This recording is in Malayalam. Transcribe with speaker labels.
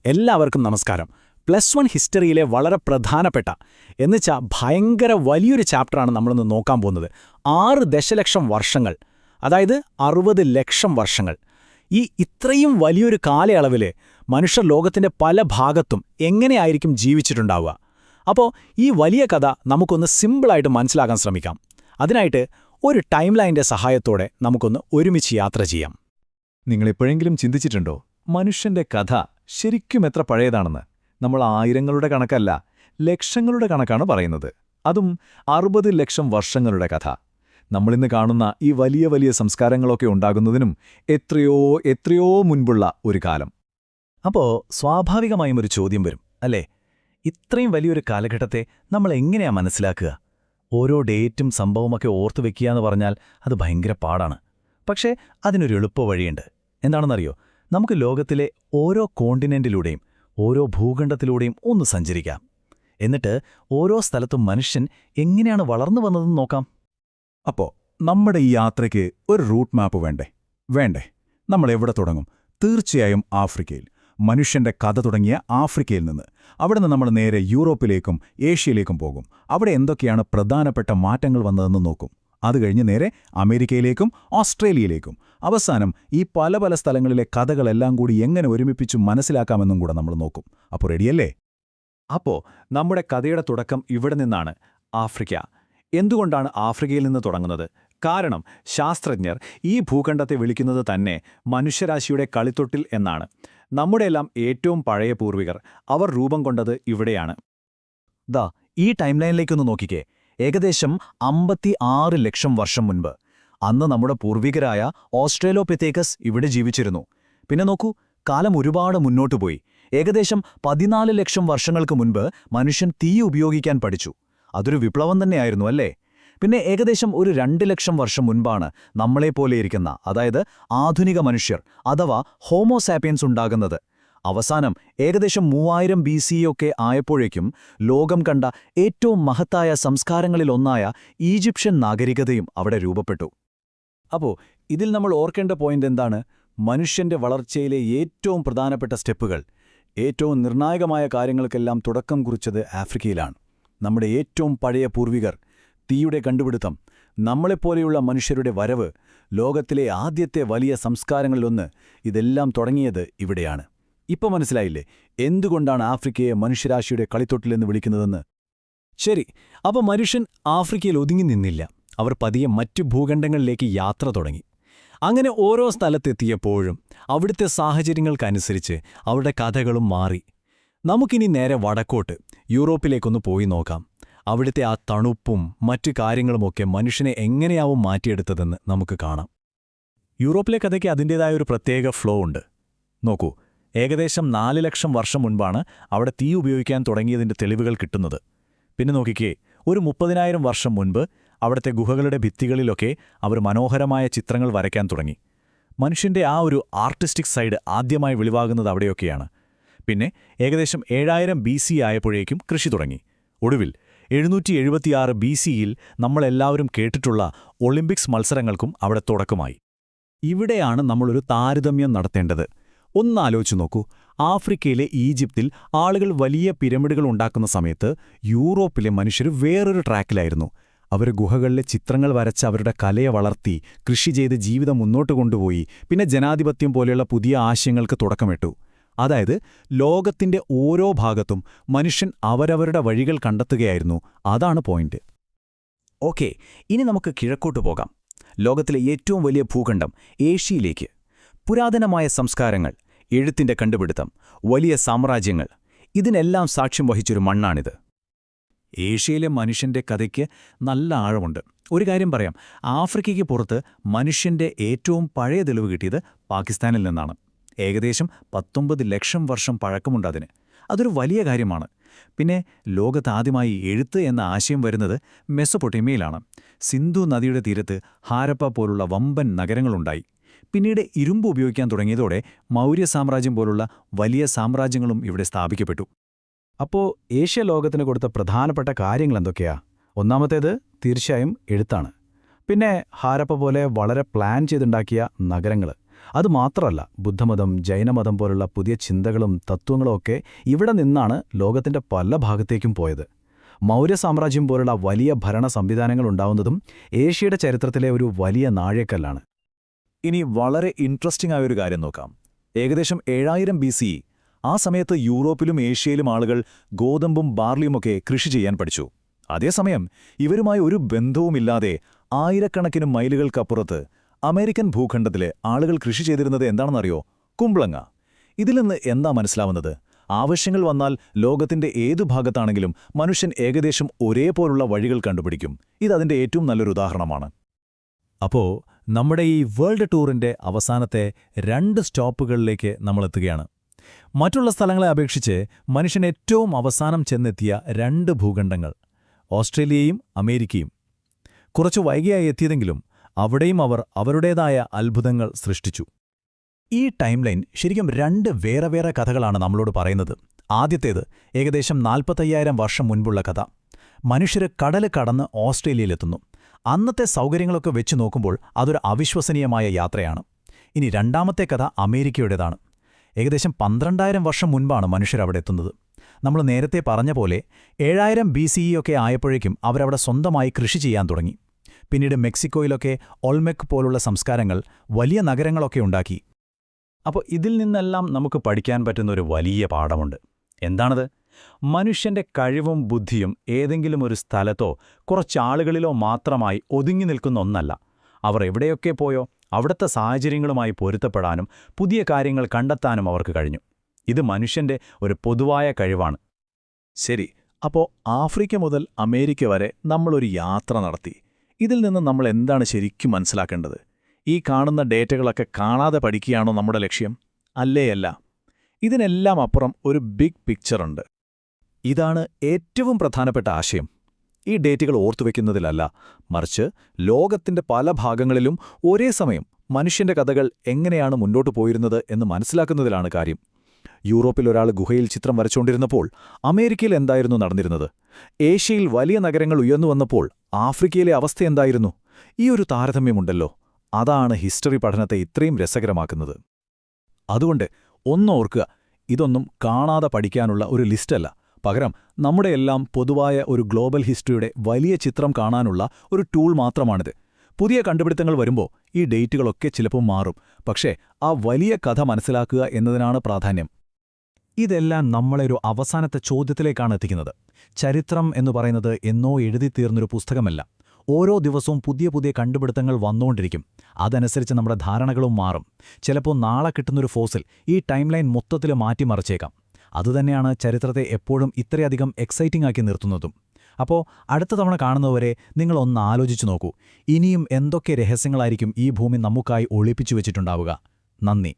Speaker 1: എല്ലാവർക്കും നമസ്കാരം. +1 ഹിസ്റ്ററിയിലെ വളരെ പ്രധാനപ്പെട്ട എന്നുവെച്ചാൽ ഭയങ്കര വലിയൊരു ചാപ്റ്ററാണ് നമ്മളിന്ന് നോക്കാൻ പോകുന്നത്. 6 ദശലക്ഷം വർഷങ്ങൾ, അതായത് 60 ലക്ഷം വർഷങ്ങൾ. ഇത്രയും വലിയൊരു കാലയളവിൽ മനുഷ്യർ ലോകത്തിൻ്റെ പല ഭാഗത്തും എങ്ങനെയായിരിക്കും ജീവിച്ചിട്ടുണ്ടാവുക? അപ്പോൾ ഈ വലിയ കഥ നമുക്കൊന്ന് സിമ്പിളായിട്ട് മനസ്സിലാക്കാൻ ശ്രമിക്കാം. അതിനായിട്ട് ഒരു ടൈം ലൈൻ്റെ സഹായത്തോടെ നമുക്കൊന്ന് ഒരുമിച്ച് യാത്ര ചെയ്യാം.
Speaker 2: നിങ്ങളെപ്പോഴെങ്കിലും ചിന്തിച്ചിട്ടുണ്ടോ, മനുഷ്യന്റെ കഥ ശരിക്കും എത്ര പഴയതാണെന്ന്? നമ്മൾ ആയിരങ്ങളുടെ കണക്കല്ല, ലക്ഷങ്ങളുടെ കണക്കാണ് പറയുന്നത്. അതും 60 ലക്ഷം വർഷങ്ങളുടെ കഥ. നമ്മളിന്ന് കാണുന്ന ഈ വലിയ വലിയ സംസ്കാരങ്ങളൊക്കെ ഉണ്ടാകുന്നതിനും എത്രയോ മുൻപുള്ള ഒരു കാലം.
Speaker 3: അപ്പോൾ സ്വാഭാവികമായും ഒരു ചോദ്യം വരും, അല്ലേ? ഇത്രയും വലിയൊരു കാലഘട്ടത്തെ നമ്മൾ എങ്ങനെയാ മനസ്സിലാക്കുക? ഓരോ ഡേറ്റും സംഭവമൊക്കെ ഓർത്തു വെക്കുക എന്ന് പറഞ്ഞാൽ അത് ഭയങ്കര പാടാണ്. പക്ഷേ അതിനൊരു എളുപ്പ വഴിയുണ്ട്. എന്താണെന്നറിയോ? നമുക്ക് ലോകത്തിലെ ഓരോ കോണ്ടിനെന്റിലൂടെയും ഓരോ ഭൂഖണ്ഡത്തിലൂടെയും ഒന്ന് സഞ്ചരിക്കാം. എന്നിട്ട് ഓരോ സ്ഥലത്തും മനുഷ്യൻ എങ്ങനെയാണ് വളർന്നു വന്നതെന്ന് നോക്കാം.
Speaker 2: അപ്പോൾ നമ്മുടെ ഈ യാത്രയ്ക്ക് ഒരു റൂട്ട് മാപ്പ് വേണ്ടേ? നമ്മൾ എവിടെ തുടങ്ങും? തീർച്ചയായും ആഫ്രിക്കയിൽ. മനുഷ്യന്റെ കഥ തുടങ്ങിയ ആഫ്രിക്കയിൽ നിന്ന്. അവിടെ നിന്ന് നമ്മൾ നേരെ യൂറോപ്പിലേക്കും ഏഷ്യയിലേക്കും പോകും. അവിടെ എന്തൊക്കെയാണ് പ്രധാനപ്പെട്ട മാറ്റങ്ങൾ വന്നതെന്ന് നോക്കും. അത് കഴിഞ്ഞ് നേരെ അമേരിക്കയിലേക്കും ഓസ്ട്രേലിയയിലേക്കും. അവസാനം ഈ പല സ്ഥലങ്ങളിലെ കഥകളെല്ലാം കൂടി എങ്ങനെ ഒരുമിപ്പിച്ചു മനസ്സിലാക്കാമെന്നും കൂടെ നമ്മൾ നോക്കും. അപ്പോൾ റെഡിയല്ലേ?
Speaker 3: അപ്പോൾ നമ്മുടെ കഥയുടെ തുടക്കം ഇവിടെ നിന്നാണ്, ആഫ്രിക്ക. എന്തുകൊണ്ടാണ് ആഫ്രിക്കയിൽ നിന്ന് തുടങ്ങുന്നത്? കാരണം ശാസ്ത്രജ്ഞർ ഈ ഭൂഖണ്ഡത്തെ വിളിക്കുന്നത് തന്നെ മനുഷ്യരാശിയുടെ കളിത്തൊട്ടിൽ എന്നാണ്. നമ്മുടെയെല്ലാം ഏറ്റവും പഴയ പൂർവികർ, അവർ രൂപം കൊണ്ടത് ഇവിടെയാണ്. ഈ ടൈം ലൈനിലേക്കൊന്ന് നോക്കിക്കേ. ഏകദേശം 56 ലക്ഷം വർഷം മുൻപ്. അന്ന് നമ്മുടെ പൂർവികരായ ഓസ്ട്രേലോപിത്തേക്കസ് ഇവിടെ ജീവിച്ചിരുന്നു. പിന്നെ നോക്കൂ, കാലം ഒരുപാട് മുന്നോട്ടുപോയി. ഏകദേശം 14 ലക്ഷം വർഷങ്ങൾക്ക് മുൻപ് മനുഷ്യൻ തീ ഉപയോഗിക്കാൻ പഠിച്ചു. അതൊരു വിപ്ലവം തന്നെയായിരുന്നു, അല്ലേ? പിന്നെ ഏകദേശം ഒരു 2 ലക്ഷം വർഷം മുൻപാണ് നമ്മളെപ്പോലെയിരിക്കുന്ന, അതായത് ആധുനിക മനുഷ്യർ അഥവാ ഹോമോസാപ്പിയൻസ് ഉണ്ടാകുന്നത്. അവസാനം ഏകദേശം 3000 BC ഒക്കെ ആയപ്പോഴേക്കും ലോകം കണ്ട ഏറ്റവും മഹത്തായ സംസ്കാരങ്ങളിലൊന്നായ ഈജിപ്ഷ്യൻ നാഗരികതയും അവിടെ രൂപപ്പെട്ടു. അപ്പോൾ ഇതിൽ നമ്മൾ ഓർക്കേണ്ട പോയിന്റ് എന്താണ്? മനുഷ്യന്റെ വളർച്ചയിലെ ഏറ്റവും പ്രധാനപ്പെട്ട സ്റ്റെപ്പുകൾ, ഏറ്റവും നിർണായകമായ കാര്യങ്ങൾക്കെല്ലാം തുടക്കം കുറിച്ചത് ആഫ്രിക്കയിലാണ്. നമ്മുടെ ഏറ്റവും പഴയ പൂർവികർ, തീയുടെ കണ്ടുപിടുത്തം, നമ്മളെപ്പോലെയുള്ള മനുഷ്യരുടെ വരവ്, ലോകത്തിലെ ആദ്യത്തെ വലിയ സംസ്കാരങ്ങളിലൊന്ന്, ഇതെല്ലാം തുടങ്ങിയത് ഇവിടെയാണ്. ഇപ്പം മനസ്സിലായില്ലേ എന്തുകൊണ്ടാണ് ആഫ്രിക്കയെ മനുഷ്യരാശിയുടെ കളിത്തൊട്ടിലെന്ന് വിളിക്കുന്നതെന്ന്? ശരി, അപ്പോൾ മനുഷ്യൻ ആഫ്രിക്കയിൽ ഒതുങ്ങി നിന്നില്ല. അവർ പതിയെ മറ്റു ഭൂഖണ്ഡങ്ങളിലേക്ക് യാത്ര തുടങ്ങി. അങ്ങനെ ഓരോ സ്ഥലത്തെത്തിയപ്പോഴും അവിടുത്തെ സാഹചര്യങ്ങൾക്കനുസരിച്ച് അവരുടെ കഥകളും മാറി. നമുക്കിനി നേരെ വടക്കോട്ട് യൂറോപ്പിലേക്കൊന്ന് പോയി നോക്കാം. അവിടുത്തെ ആ തണുപ്പും മറ്റു കാര്യങ്ങളുമൊക്കെ മനുഷ്യനെ എങ്ങനെയാവും മാറ്റിയെടുത്തതെന്ന് നമുക്ക് കാണാം. യൂറോപ്പിലെ കഥയ്ക്ക് അതിൻ്റേതായ ഒരു പ്രത്യേക ഫ്ലോ ഉണ്ട്. നോക്കൂ, ഏകദേശം 4 ലക്ഷം വർഷം മുൻപാണ് അവിടെ തീ ഉപയോഗിക്കാൻ തുടങ്ങിയതിൻ്റെ തെളിവുകൾ കിട്ടുന്നത്. പിന്നെ നോക്കിക്കേ, ഒരു 30,000 വർഷം മുൻപ് അവിടുത്തെ ഗുഹകളുടെ ഭിത്തികളിലൊക്കെ അവർ മനോഹരമായ ചിത്രങ്ങൾ വരയ്ക്കാൻ തുടങ്ങി. മനുഷ്യൻ്റെ ആ ഒരു ആർട്ടിസ്റ്റിക് സൈഡ് ആദ്യമായി വെളിവാകുന്നത് അവിടെയൊക്കെയാണ്. പിന്നെ ഏകദേശം 7000 BC ആയപ്പോഴേക്കും കൃഷി തുടങ്ങി. ഒടുവിൽ 776 BCയിൽ നമ്മളെല്ലാവരും കേട്ടിട്ടുള്ള ഒളിമ്പിക്സ് മത്സരങ്ങൾക്കും അവിടെ തുടക്കമായി. ഇവിടെയാണ് നമ്മളൊരു താരതമ്യം നടത്തേണ്ടത്. ഒന്നാലോചിച്ചു നോക്കൂ, ആഫ്രിക്കയിലെ ഈജിപ്തിൽ ആളുകൾ വലിയ പിരമിഡുകൾ ഉണ്ടാക്കുന്ന സമയത്ത് യൂറോപ്പിലെ മനുഷ്യർ വേറൊരു ട്രാക്കിലായിരുന്നു. അവർ ഗുഹകളിലെ ചിത്രങ്ങൾ വരച്ച് അവരുടെ കലയെ വളർത്തി, കൃഷി ചെയ്ത് ജീവിതം മുന്നോട്ട് കൊണ്ടുപോയി. പിന്നെ ജനാധിപത്യം പോലെയുള്ള പുതിയ ആശയങ്ങൾക്ക് തുടക്കമിട്ടു. അതായത് ലോകത്തിന്റെ ഓരോ ഭാഗത്തും മനുഷ്യൻ അവരവരുടെ വഴികൾ കണ്ടെത്തുകയായിരുന്നു. അതാണ് പോയിന്റ്. ഓക്കെ, ഇനി നമുക്ക് കിഴക്കോട്ട് പോകാം. ലോകത്തിലെ ഏറ്റവും വലിയ ഭൂഖണ്ഡം ഏഷ്യയിലേക്ക്. പുരാതനമായ സംസ്കാരങ്ങൾ, എഴുത്തിന്റെ കണ്ടുപിടുത്തം, വലിയ സാമ്രാജ്യങ്ങൾ, ഇതിനെല്ലാം സാക്ഷ്യം വഹിച്ചൊരു മണ്ണാണിത്. ഏഷ്യയിലെ മനുഷ്യന്റെ കഥയ്ക്ക് നല്ല ആഴമുണ്ട്. ഒരു കാര്യം പറയാം, ആഫ്രിക്കയ്ക്ക് പുറത്ത് മനുഷ്യന്റെ ഏറ്റവും പഴയ തെളിവ് കിട്ടിയത് പാകിസ്ഥാനിൽ നിന്നാണ്. ഏകദേശം 19 ലക്ഷം വർഷം പഴക്കമുണ്ട് അതിന്. അതൊരു വലിയ കാര്യമാണ്. പിന്നെ ലോകത്താദ്യമായി എഴുത്ത് എന്ന ആശയം വരുന്നത് മെസൊപ്പൊട്ടേമിയയിലാണ്. സിന്ധു നദിയുടെ തീരത്ത് ഹാരപ്പ പോലുള്ള വമ്പൻ നഗരങ്ങളുണ്ടായി. പിന്നീട് ഇരുമ്പ് ഉപയോഗിക്കാൻ തുടങ്ങിയതോടെ മൗര്യ സാമ്രാജ്യം പോലുള്ള വലിയ സാമ്രാജ്യങ്ങളും ഇവിടെ സ്ഥാപിക്കപ്പെട്ടു. അപ്പോൾ ഏഷ്യ ലോകത്തിന് കൊടുത്ത പ്രധാനപ്പെട്ട കാര്യങ്ങൾ എന്തൊക്കെയാ? ഒന്നാമത്തേത് തീർച്ചയായും എഴുത്താണ്. പിന്നെ ഹാരപ്പ പോലെ വളരെ പ്ലാൻ ചെയ്തുണ്ടാക്കിയ നഗരങ്ങൾ,
Speaker 1: അതുമാത്രമല്ല, ബുദ്ധമതം, ജൈനമതം പോലുള്ള പുതിയ ചിന്തകളും തത്വങ്ങളും ഒക്കെ ഇവിടെ നിന്നാണ് ലോകത്തിന്റെ പല ഭാഗത്തേക്കും പോയത്. മൗര്യ സാമ്രാജ്യം പോലുള്ള വലിയ ഭരണ സംവിധാനങ്ങൾ ഉണ്ടാവുന്നതും ഏഷ്യയുടെ ചരിത്രത്തിലെ ഒരു വലിയ നാഴികക്കല്ലാണ്.
Speaker 3: ഇനി വളരെ ഇൻട്രസ്റ്റിംഗ് ആയൊരു കാര്യം നോക്കാം. ഏകദേശം 7000 BCE ആ സമയത്ത് യൂറോപ്പിലും ഏഷ്യയിലും ആളുകൾ ഗോതമ്പും ബാർലിയുമൊക്കെ കൃഷി ചെയ്യാൻ പഠിച്ചു. അതേസമയം ഇവരുമായി ഒരു ബന്ധവുമില്ലാതെ ആയിരക്കണക്കിന് മൈലുകൾക്കപ്പുറത്ത് അമേരിക്കൻ ഭൂഖണ്ഡത്തിലെ ആളുകൾ കൃഷി ചെയ്തിരുന്നത് എന്താണെന്നറിയോ? കുമ്പളങ്ങ. ഇതിൽ നിന്ന് എന്താ മനസ്സിലാവുന്നത്? ആവശ്യങ്ങൾ വന്നാൽ ലോകത്തിന്റെ ഏതു ഭാഗത്താണെങ്കിലും മനുഷ്യൻ ഏകദേശം ഒരേപോലുള്ള വഴികൾ കണ്ടുപിടിക്കും. ഇതതിന്റെ ഏറ്റവും നല്ലൊരു ഉദാഹരണമാണ്.
Speaker 2: അപ്പോ നമ്മുടെ ഈ വേൾഡ് ടൂറിന്റെ അവസാനത്തെ 2 സ്റ്റോപ്പുകളിലേക്ക് നമ്മളെത്തുകയാണ്. മറ്റുള്ള സ്ഥലങ്ങളെ അപേക്ഷിച്ച് മനുഷ്യൻ ഏറ്റവും അവസാനം ചെന്നെത്തിയ 2 ഭൂഖണ്ഡങ്ങൾ ഓസ്ട്രേലിയയും അമേരിക്കയും. കുറച്ചു വൈകിയായി എത്തിയതെങ്കിലും അവിടെയും അവർ അവരുടേതായ അത്ഭുതങ്ങൾ സൃഷ്ടിച്ചു. ഈ ടൈം ലൈൻ ശരിക്കും 2 വേറെ വേറെ കഥകളാണ് നമ്മളോട് പറയുന്നത്. ആദ്യത്തേത് ഏകദേശം 45,000 വർഷം മുൻപുള്ള കഥ. മനുഷ്യര് കടല് കടന്ന് ഓസ്ട്രേലിയയിലെത്തുന്നു. അന്നത്തെ സൗകര്യങ്ങളൊക്കെ വെച്ച് നോക്കുമ്പോൾ അതൊരു അവിശ്വസനീയമായ യാത്രയാണ്. ഇനി രണ്ടാമത്തെ കഥ അമേരിക്കയുടേതാണ്. ഏകദേശം 12,000 വർഷം മുൻപാണ് മനുഷ്യരവിടെ എത്തുന്നത്. നമ്മൾ നേരത്തെ പറഞ്ഞ പോലെ 7000 BCE ഒക്കെ ആയപ്പോഴേക്കും അവരവിടെ സ്വന്തമായി കൃഷി ചെയ്യാൻ തുടങ്ങി. പിന്നീട് മെക്സിക്കോയിലൊക്കെ ഒൾമെക് പോലുള്ള സംസ്കാരങ്ങൾ വലിയ നഗരങ്ങളൊക്കെ ഉണ്ടാക്കി. അപ്പോൾ ഇതിൽ നിന്നെല്ലാം നമുക്ക് പഠിക്കാൻ പറ്റുന്ന ഒരു വലിയ പാഠമുണ്ട്. എന്താണത്? മനുഷ്യന്റെ കഴിവും ബുദ്ധിയും ഏതെങ്കിലും ഒരു സ്ഥലത്തോ കുറച്ചാളുകളിലോ മാത്രമായി ഒതുങ്ങി നിൽക്കുന്ന ഒന്നല്ല. അവർ എവിടെയൊക്കെ പോയോ അവിടുത്തെ സാഹചര്യങ്ങളുമായി പൊരുത്തപ്പെടാനും പുതിയ കാര്യങ്ങൾ കണ്ടെത്താനും അവർക്ക് കഴിഞ്ഞു. ഇത് മനുഷ്യന്റെ ഒരു പൊതുവായ കഴിവാണ്.
Speaker 3: ശരി, അപ്പോൾ ആഫ്രിക്ക മുതൽ അമേരിക്ക വരെ നമ്മളൊരു യാത്ര നടത്തി. ഇതിൽ നിന്ന് നമ്മൾ എന്താണ് ശരിക്കും മനസ്സിലാക്കേണ്ടത്? ഈ കാണുന്ന ഡേറ്റകളൊക്കെ കാണാതെ പഠിക്കുകയാണോ നമ്മുടെ ലക്ഷ്യം? അല്ലേയല്ല. ഇതിനെല്ലാം അപ്പുറം ഒരു ബിഗ് പിക്ചറുണ്ട്.
Speaker 2: ഇതാണ് ഏറ്റവും പ്രധാനപ്പെട്ട ആശയം. ഈ ഡേറ്റുകൾ ഓർത്തുവെക്കുന്നതിലല്ല, മറിച്ച് ലോകത്തിന്റെ പല ഭാഗങ്ങളിലും ഒരേ സമയം മനുഷ്യന്റെ കഥകൾ എങ്ങനെയാണ് മുന്നോട്ടു പോയിരുന്നത് എന്ന് മനസ്സിലാക്കുന്നതിലാണ് കാര്യം. യൂറോപ്പിൽ ഒരാൾ ഗുഹയിൽ ചിത്രം വരച്ചുകൊണ്ടിരുന്നപ്പോൾ അമേരിക്കയിൽ എന്തായിരുന്നു നടന്നിരുന്നത്? ഏഷ്യയിൽ വലിയ നഗരങ്ങൾ ഉയർന്നുവന്നപ്പോൾ ആഫ്രിക്കയിലെ അവസ്ഥ എന്തായിരുന്നു? ഈ ഒരു താരതമ്യമുണ്ടല്ലോ, അതാണ് ഹിസ്റ്ററി പഠനത്തെ ഇത്രയും രസകരമാക്കുന്നത്. അതുകൊണ്ട് ഒന്നോർക്കുക, ഇതൊന്നും കാണാതെ പഠിക്കാനുള്ള ഒരു ലിസ്റ്റല്ല. പകരം നമ്മുടെയെല്ലാം പൊതുവായ ഒരു ഗ്ലോബൽ ഹിസ്റ്ററിയുടെ വലിയ ചിത്രം കാണാനുള്ള ഒരു ടൂൾ മാത്രമാണിത്. പുതിയ കണ്ടുപിടുത്തങ്ങൾ വരുമ്പോൾ ഈ ഡേറ്റുകളൊക്കെ ചിലപ്പോൾ മാറും, പക്ഷേ ആ വലിയ കഥ മനസ്സിലാക്കുക എന്നതിനാണ് പ്രാധാന്യം. ഇതെല്ലാം നമ്മളെ ഒരു അവസാനത്തെ ചോദ്യത്തിലേക്കാണ് എത്തിക്കുന്നത്. ചരിത്രം എന്ന് പറയുന്നത് എന്നോ എഴുതിത്തീർന്നൊരു പുസ്തകമല്ല. ഓരോ ദിവസവും പുതിയ പുതിയ കണ്ടുപിടുത്തങ്ങൾ വന്നുകൊണ്ടിരിക്കും. അതനുസരിച്ച് നമ്മുടെ ധാരണകളും മാറും. ചിലപ്പോൾ നാളെ കിട്ടുന്നൊരു ഫോസിൽ ഈ ടൈം ലൈൻ മൊത്തത്തിൽ മാറ്റിമറിച്ചേക്കാം. അതുതന്നെയാണ് ചരിത്രത്തെ എപ്പോഴും ഇത്രയധികം എക്സൈറ്റിംഗ് ആക്കി നിർത്തുന്നതും. അപ്പോൾ അടുത്ത തവണ കാണുന്നവരെ നിങ്ങളൊന്ന് ആലോചിച്ചു നോക്കൂ, ഇനിയും എന്തൊക്കെ രഹസ്യങ്ങളായിരിക്കും ഈ ഭൂമി നമുക്കായി ഒളിപ്പിച്ചു വെച്ചിട്ടുണ്ടാവുക. നന്ദി.